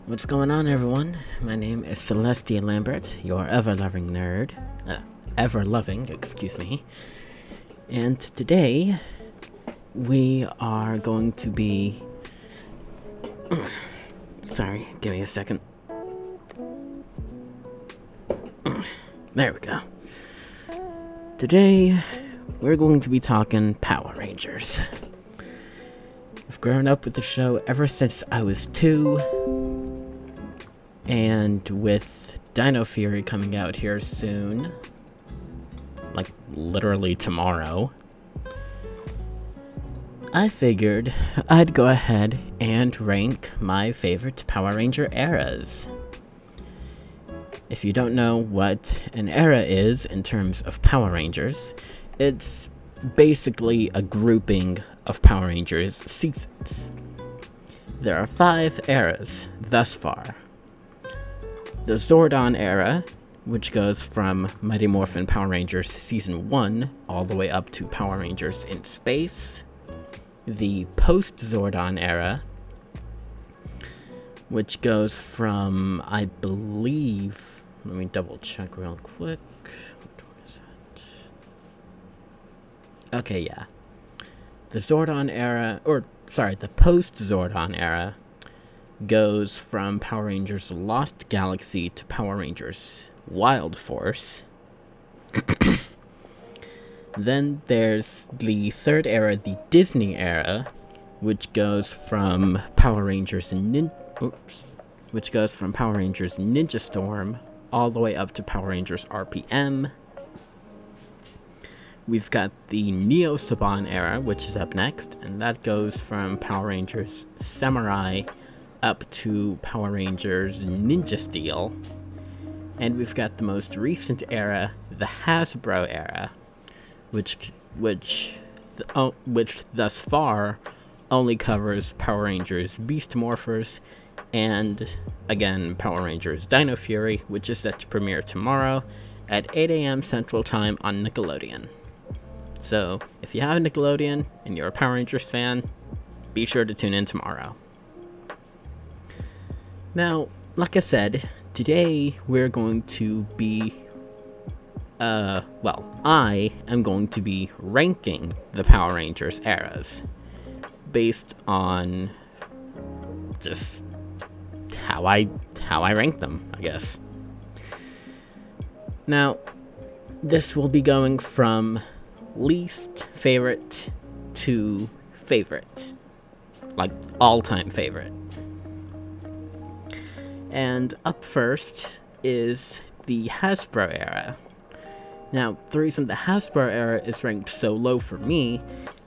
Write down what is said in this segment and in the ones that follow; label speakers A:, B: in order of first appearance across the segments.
A: What's going on, everyone? My name is Celestia Lambert, your ever-loving nerd. Excuse me. And today, we are going to be... Sorry, give me a second. There we go. Today, we're going to be talking Power Rangers. I've grown up with the show ever since I was 2. And with Dino Fury coming out here soon, like literally tomorrow, I figured I'd go ahead and rank my favorite Power Ranger eras. If you don't know what an era is in terms of Power Rangers, it's basically a grouping of Power Rangers seasons. There are 5 eras thus far. The Zordon Era, which goes from Mighty Morphin Power Rangers Season 1 all the way up to Power Rangers in Space. The Post-Zordon Era, which goes from, I believe... Let me double check real quick. What is that? Okay, yeah. The Zordon Era, the Post-Zordon Era goes from Power Rangers Lost Galaxy to Power Rangers Wild Force. Then there's the third era, the Disney Era, which goes from Power Rangers Ninja Storm all the way up to Power Rangers RPM. We've got the Neo-Saban Era, which is up next, and that goes from Power Rangers Samurai up to Power Rangers Ninja Steel. And we've got the most recent era, the Hasbro Era, which thus far only covers Power Rangers Beast Morphers and, again, Power Rangers Dino Fury, which is set to premiere tomorrow at 8 a.m. Central Time on Nickelodeon. So, if you have Nickelodeon and you're a Power Rangers fan, be sure to tune in tomorrow. Now, like I said, today we're going to be, I am going to be ranking the Power Rangers eras based on just how I rank them, I guess. Now, this will be going from least favorite to favorite, like all-time favorite. And up first is the Hasbro Era. Now, the reason the Hasbro Era is ranked so low for me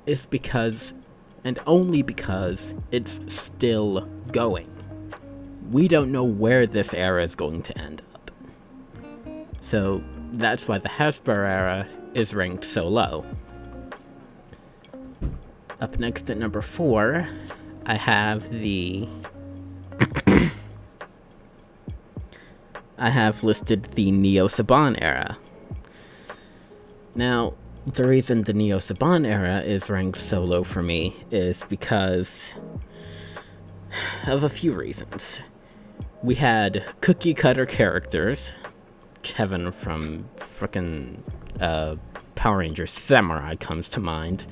A: is because, and only because, it's still going. We don't know where this era is going to end up. So, that's why the Hasbro Era is ranked so low. Up next at number 4, I have listed the Neo-Saban Era. Now, the reason the Neo-Saban Era is ranked so low for me is because of a few reasons. We had cookie-cutter characters. Kevin from frickin' Power Rangers Samurai comes to mind.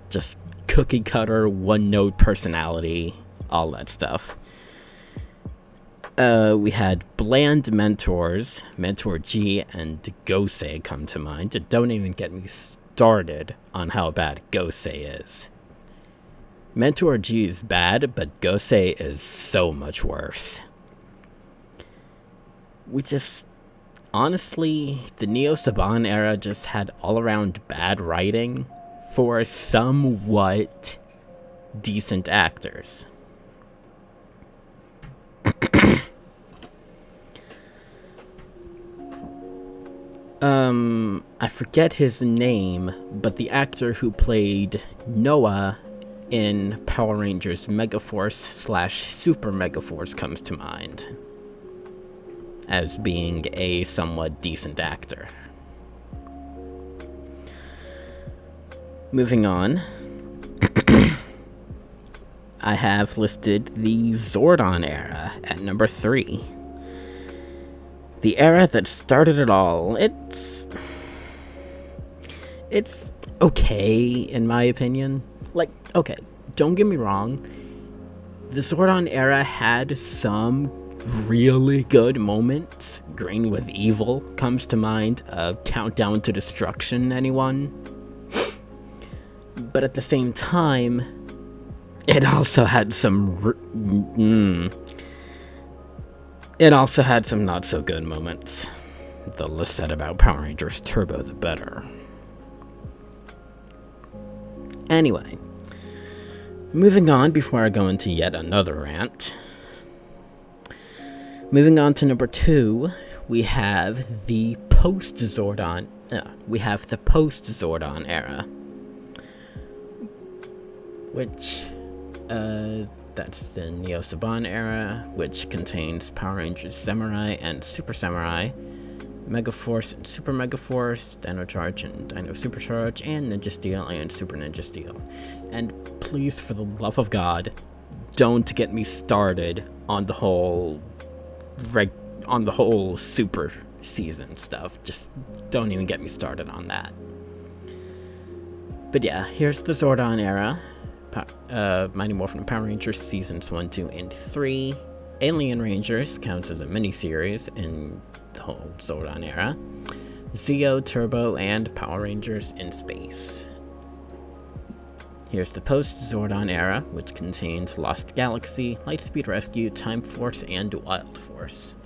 A: Just cookie-cutter, one-note personality, all that stuff. We had bland mentors, Mentor G and Gosei come to mind. Don't even get me started on how bad Gosei is. Mentor G is bad, but Gosei is so much worse. Honestly, the Neo-Saban Era just had all-around bad writing for somewhat decent actors. I forget his name, but the actor who played Noah in Power Rangers Megaforce/Super Megaforce comes to mind as being a somewhat decent actor. Moving on, I have listed the Zordon Era at number 3. The era that started it all. It's okay, in my opinion. Like, okay, don't get me wrong. The Zordon Era had some really good moments. Green with Evil comes to mind. Countdown to Destruction, anyone? But at the same time, it also had some not so good moments. The less said about Power Rangers Turbo, the better. Anyway, moving on before I go into yet another rant. Moving on to number 2, we have the post-Zordon Era, which that's the Neo-Saban Era, which contains Power Rangers Samurai and Super Samurai, Mega Force and Super Mega Force, Dino Charge and Dino Supercharge, and Ninja Steel and Super Ninja Steel. And please, for the love of God, don't get me started on the whole Super season stuff. Just don't even get me started on that. But yeah, here's the Zordon Era. Mighty Morphin Power Rangers Seasons 1, 2, and 3. Alien Rangers counts as a mini-series in the whole Zordon Era. Zeo, Turbo, and Power Rangers in Space. Here's the post-Zordon Era, which contains Lost Galaxy, Lightspeed Rescue, Time Force, and Wild Force.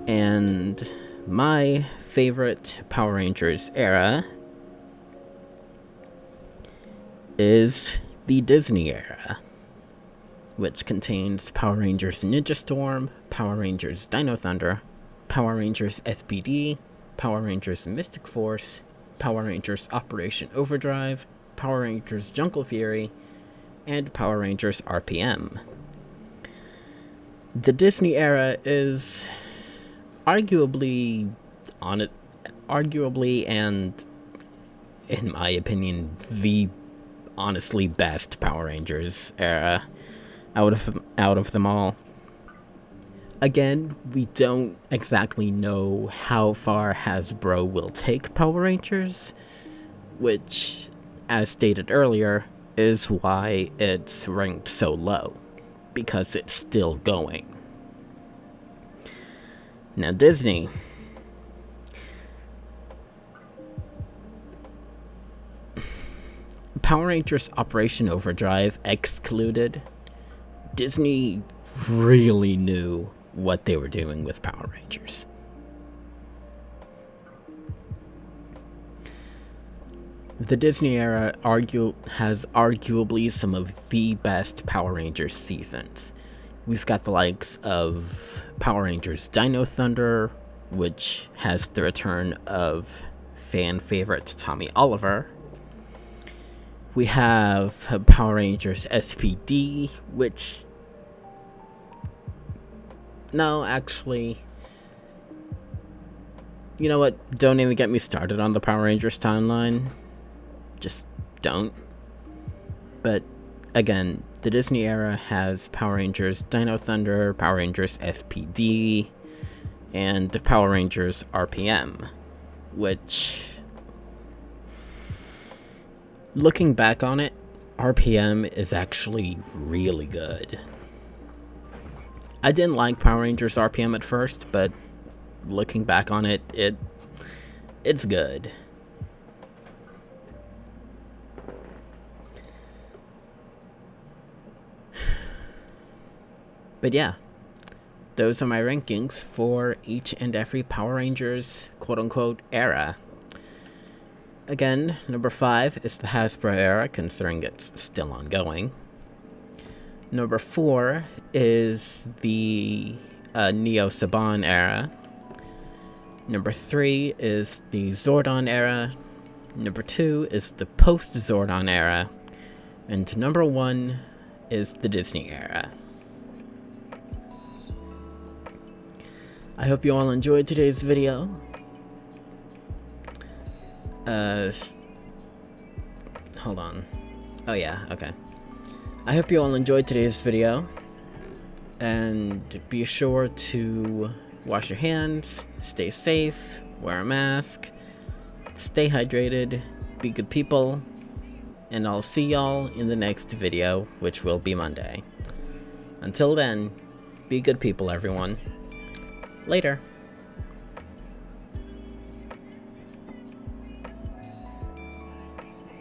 A: And my favorite Power Rangers era is the Disney Era, which contains Power Rangers Ninja Storm, Power Rangers Dino Thunder, Power Rangers SPD, Power Rangers Mystic Force, Power Rangers Operation Overdrive, Power Rangers Jungle Fury, and Power Rangers RPM. The Disney Era is arguably and, in my opinion, the honestly best Power Rangers era out of them all. Again, we don't exactly know how far Hasbro will take Power Rangers, which, as stated earlier, is why it's ranked so low, because it's still going. Now, Disney. Power Rangers Operation Overdrive excluded, Disney really knew what they were doing with Power Rangers. The Disney era has arguably some of the best Power Rangers seasons. We've got the likes of Power Rangers Dino Thunder, which has the return of fan favorite Tommy Oliver. We have Power Rangers SPD, which... No, actually... You know what? Don't even get me started on the Power Rangers timeline. Just don't. But, again, the Disney era has Power Rangers Dino Thunder, Power Rangers SPD, and Power Rangers RPM, which... Looking back on it, RPM is actually really good. I didn't like Power Rangers RPM at first, but looking back on it, it's good. But yeah, those are my rankings for each and every Power Rangers quote-unquote era. Again, number 5 is the Hasbro Era, considering it's still ongoing. Number 4 is the Neo-Saban Era. Number 3 is the Zordon Era. Number 2 is the post-Zordon Era. And number 1 is the Disney Era. I hope you all enjoyed today's video. hold on. Oh yeah, okay. I hope you all enjoyed today's video, and be sure to wash your hands, stay safe, wear a mask, stay hydrated, be good people, and I'll see y'all in the next video, which will be Monday. Until then, be good people, everyone. Later.